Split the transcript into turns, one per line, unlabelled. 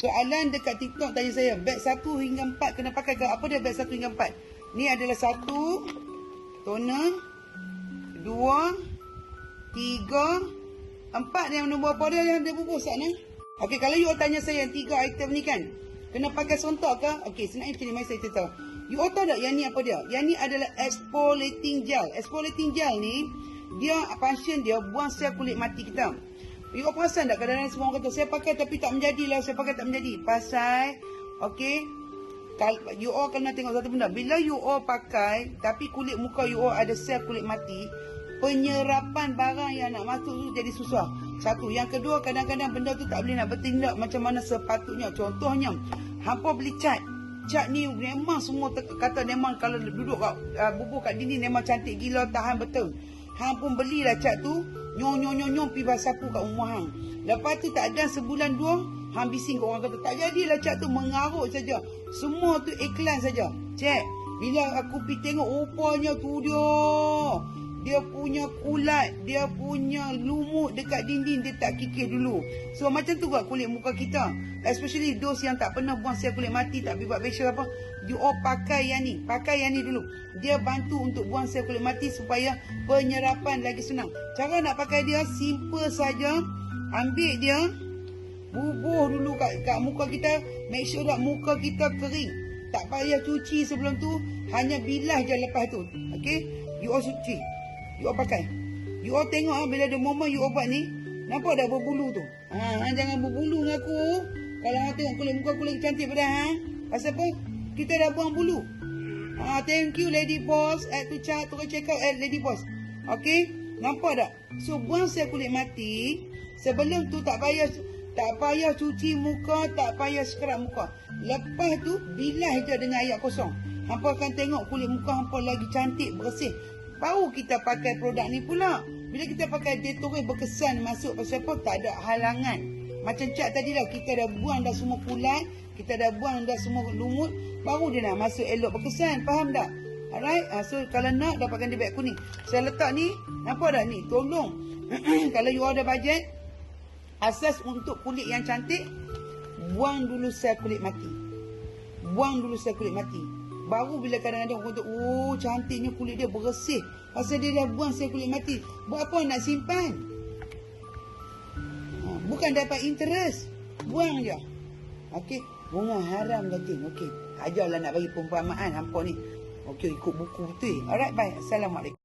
Soalan dekat TikTok tanya saya, beg 1 hingga 4 kena pakai ke? Apa dia beg 1 hingga 4? Ni adalah 1, toner, 2, 3, 4 yang nombor apa dia yang ada bubur sana. Okey, kalau you all tanya saya yang 3 item ni kan, kena pakai sontok ke? Okey, sebenarnya macam ni, mari saya cerita. You all tahu tak yang ni apa dia? Yang ni adalah exfoliating gel. Exfoliating gel ni, dia function dia buang sel kulit mati kita. You all perasan tak kadang-kadang semua orang kata, saya pakai tapi tak menjadilah, saya pakai tak menjadi. Pasal, okey, you all kena tengok satu benda. Bila you all pakai, tapi kulit muka you all ada sel kulit mati, penyerapan barang yang nak masuk tu jadi susah. Satu. Yang kedua, kadang-kadang benda tu tak boleh nak bertindak macam mana sepatutnya. Contohnya, hampa beli cat. Cat ni memang semua kata memang kalau duduk kat bubur cat dinding memang cantik gila, tahan betul. Hang pun belilah cat tu, nyong pi sapu kat rumah hang. Lepas tu tak ada sebulan 2, hang bising kat orang kata tak jadilah cat tu, mengarut saja. Semua tu iklan saja. Cek, bila aku pi tengok rupanya tu dia punya kulat, dia punya lumut dekat dinding dia tak kikis dulu. So macam tu kat kulit muka kita. Especially those yang tak pernah buang sel kulit mati, tak pergi buat facial apa. You all pakai yang ni dulu. Dia bantu untuk buang sel kulit mati supaya penyerapan lagi senang. Cara nak pakai dia simple saja. Ambil dia, bubuh dulu kat muka kita. Make sure tak muka kita kering. Tak payah cuci sebelum tu, hanya bilas je lepas tu. Okay, you all cuci, you all pakai. You all tengok bila ada moment you all buat ni, nampak dah berbulu tu. Jangan berbulu dengan aku. Kalau hang tengok kulit muka kulit cantik pada hang, pasal apa? Kita dah buang bulu. Thank you Lady Boss at to chat, to check out at Lady Boss. Okay, nampak tak? So buang sel kulit mati. Sebelum tu tak payah cuci muka, tak payah scrub muka. Lepas tu bilas je dengan air kosong. Hampa akan tengok kulit muka hampa lagi cantik, bersih. Baru kita pakai produk ni pula. Bila kita pakai deterjen berkesan masuk, pasal apa? Tak ada halangan. Macam cat tadi dah, kita dah buang dah semua kulat, kita dah buang dah semua lumut, baru dia nak masuk elok berkesan. Faham tak? Alright, so kalau nak dapatkan dia beg kuning. Saya letak ni, nampak tak ni? Tolong. Kalau you ada bajet, asas untuk kulit yang cantik, buang dulu sel kulit mati. Buang dulu sel kulit mati. Baru bila kadang-kadang orang tu, oh cantiknya kulit dia bersih. Pasal dia dah buang sel kulit mati. Buat apa nak simpan? Bukan dapat interest. Buang je. Okey. Bunga haram lagi. Okey. Ajarlah nak bagi perumpamaan hampa ni. Okey, ikut buku betul. Alright, bye. Assalamualaikum.